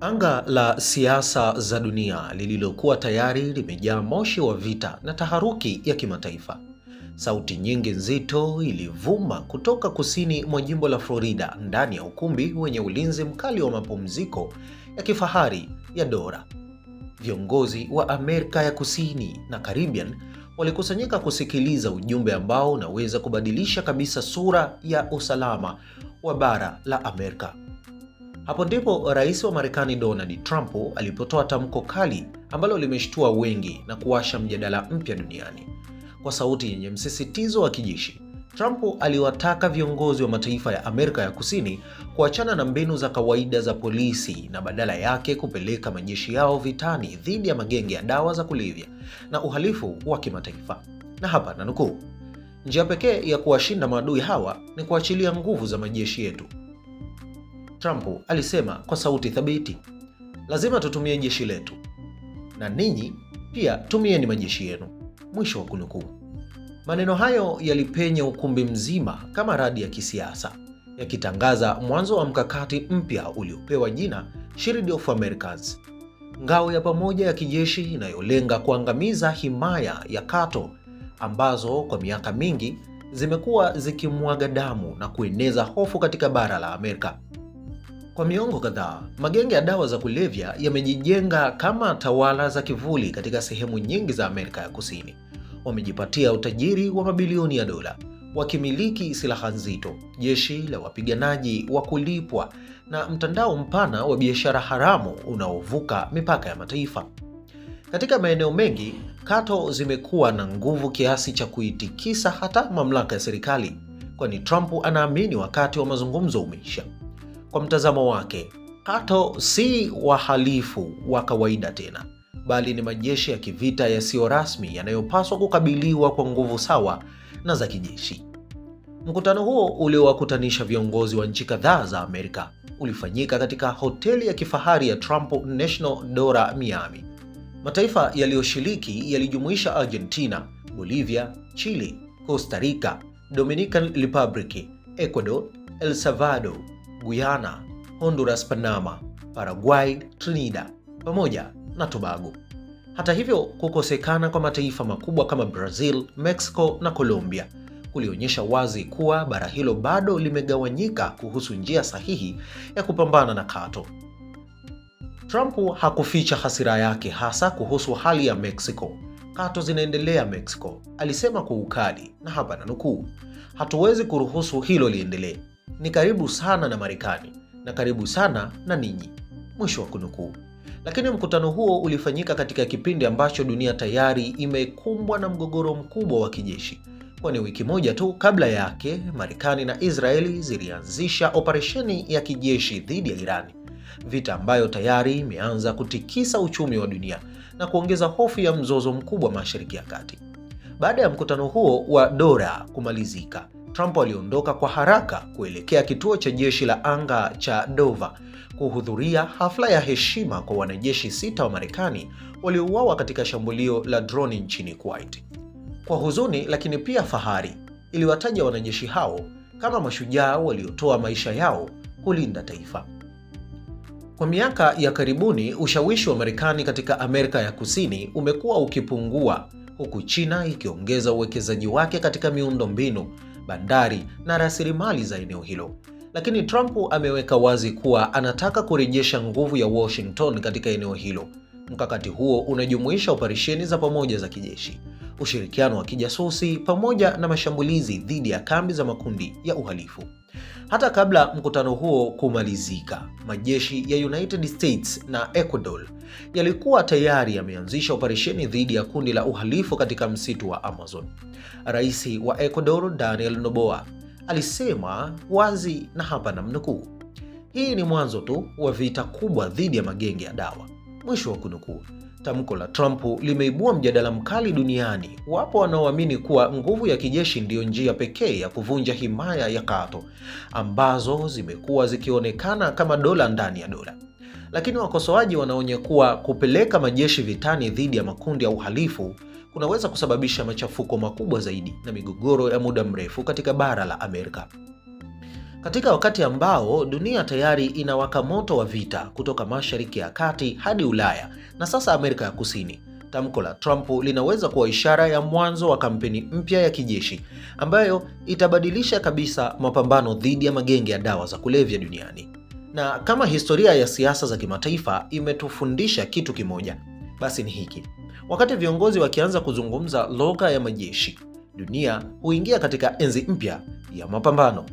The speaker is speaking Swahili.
Anga la siasa za dunia lililokuwa tayari limejaa moshi wa vita na taharuki ya kimataifa. Sauti nyingi nzito ilivuma kutoka kusini mwa jimbo la Florida ndani ya ukumbi wenye ulinzi mkali wa mapumziko ya kifahari ya Dora. Viongozi wa Amerika ya Kusini na Caribbean walikusanyika kusikiliza ujumbe ambao unaweza kubadilisha kabisa sura ya usalama wa bara la Amerika. Hapo ndipo rais wa Marekani Donald Trump alipotoa tamko kali ambalo limeshtua wengi na kuwasha mjadala mpya duniani. Kwa sauti yenye msisitizo wa kijeshi, Trump aliwataka viongozi wa mataifa ya Amerika ya Kusini kuachana na mbinu za kawaida za polisi na badala yake kupeleka majeshi yao vitani dhidi ya magenge ya dawa za kulevya na uhalifu wa kimataifa. Na hapa nanukuu, njia pekee ya kuwashinda maadui hawa ni kuachilia nguvu za majeshi yetu, Trump alisema kwa sauti thabiti. Lazima tutumie jeshi letu na ninyi pia tumieni majeshi yenu. Mwisho wa kunukuu. Maneno hayo yalipenya ukumbi mzima kama radi ya kisiasa, yakitangaza mwanzo wa mkakati mpya uliopewa jina Shield of Americas, ngao ya pamoja ya kijeshi inayolenga kuangamiza himaya ya Kato ambazo kwa miaka mingi zimekuwa zikimwaga damu na kueneza hofu katika bara la Amerika. Kwa miongo kadhaa, magenge ya dawa za kulevya yamejijenga kama tawala za kivuli katika sehemu nyingi za Amerika ya Kusini. Wamejipatia utajiri wa mabilioni ya dola, wakimiliki silaha nzito, jeshi la wapiganaji wa kulipwa na mtandao mpana wa biashara haramu unaovuka mipaka ya mataifa. Katika maeneo mengi, Kato zimekuwa na nguvu kiasi cha kuitikisa hata mamlaka ya serikali, kwani Trump anaamini wakati wa mazungumzo umeisha. Kwa mtazamo wake, Kato si wahalifu wa kawaida tena, bali ni majeshi ya kivita yasiyo rasmi yanayopaswa kukabiliwa kwa nguvu sawa na za kijeshi. Mkutano huo uliowakutanisha viongozi wa nchi kadhaa za Amerika ulifanyika katika hoteli ya kifahari ya Trump National Dora, Miami. Mataifa yaliyoshiriki yalijumuisha Argentina, Bolivia, Chile, Costa Rica, Dominican Republic, Ecuador, El Salvador, Guyana, Honduras, Panama, Paraguay, Trinidad pamoja na Tobago. Hata hivyo, kukosekana kwa mataifa makubwa kama Brazil, Mexico na Colombia kulionyesha wazi kuwa bara hilo bado limegawanyika kuhusu njia sahihi ya kupambana na Kato. Trump hakuficha hasira yake hasa kuhusu hali ya Mexico. Kato zinaendelea Mexico, alisema kwa ukali, na hapa nanukuu, hatuwezi kuruhusu hilo liendelee. Ni karibu sana na Marekani na karibu sana na ninyi. Mwisho wa kunukuu. Lakini mkutano huo ulifanyika katika kipindi ambacho dunia tayari imekumbwa na mgogoro mkubwa wa kijeshi, kwani wiki moja tu kabla yake Marekani na Israeli zilianzisha operesheni ya kijeshi dhidi ya Irani, vita ambayo tayari imeanza kutikisa uchumi wa dunia na kuongeza hofu ya mzozo mkubwa Mashariki ya Kati. Baada ya mkutano huo wa Dora kumalizika, Trump aliondoka kwa haraka kuelekea kituo cha jeshi la anga cha Dover kuhudhuria hafla ya heshima kwa wanajeshi 6 wa Marekani waliouawa katika shambulio la droni nchini Kuwait. Kwa huzuni lakini pia fahari, iliwataja wanajeshi hao kama mashujaa waliotoa maisha yao kulinda taifa. Kwa miaka ya karibuni, ushawishi wa Marekani katika Amerika ya Kusini umekuwa ukipungua, huku China ikiongeza uwekezaji wake katika miundombinu, bandari na rasilimali za eneo hilo. Lakini Trump ameweka wazi kuwa anataka kurejesha nguvu ya Washington katika eneo hilo. Mkakati huo unajumuisha operesheni za pamoja za kijeshi, ushirikiano wa kijasusi pamoja na mashambulizi dhidi ya kambi za makundi ya uhalifu. Hata kabla mkutano huo kumalizika, majeshi ya United States na Ecuador yalikuwa tayari yameanzisha operesheni dhidi ya kundi la uhalifu katika msitu wa Amazon. Rais wa Ecuador, Daniel Noboa, alisema wazi, na hapa namnukuu, hii ni mwanzo tu wa vita kubwa dhidi ya magenge ya dawa. Mwisho wa kunukuu. Tamko la Trump limeibua mjadala mkali duniani. Wapo wanaoamini kuwa nguvu ya kijeshi ndiyo njia pekee ya kuvunja himaya ya Kato ambazo zimekuwa zikionekana kama dola ndani ya dola. Lakini wakosoaji wanaonya kuwa kupeleka majeshi vitani dhidi ya makundi ya uhalifu kunaweza kusababisha machafuko makubwa zaidi na migogoro ya muda mrefu katika bara la Amerika. Katika wakati ambao dunia tayari inawaka moto wa vita kutoka Mashariki ya Kati hadi Ulaya na sasa Amerika ya Kusini, tamko la Trump linaweza kuwa ishara ya mwanzo wa kampeni mpya ya kijeshi ambayo itabadilisha kabisa mapambano dhidi ya magenge ya dawa za kulevya duniani. Na kama historia ya siasa za kimataifa imetufundisha kitu kimoja, basi ni hiki: wakati viongozi wakianza kuzungumza lugha ya majeshi, dunia huingia katika enzi mpya ya mapambano.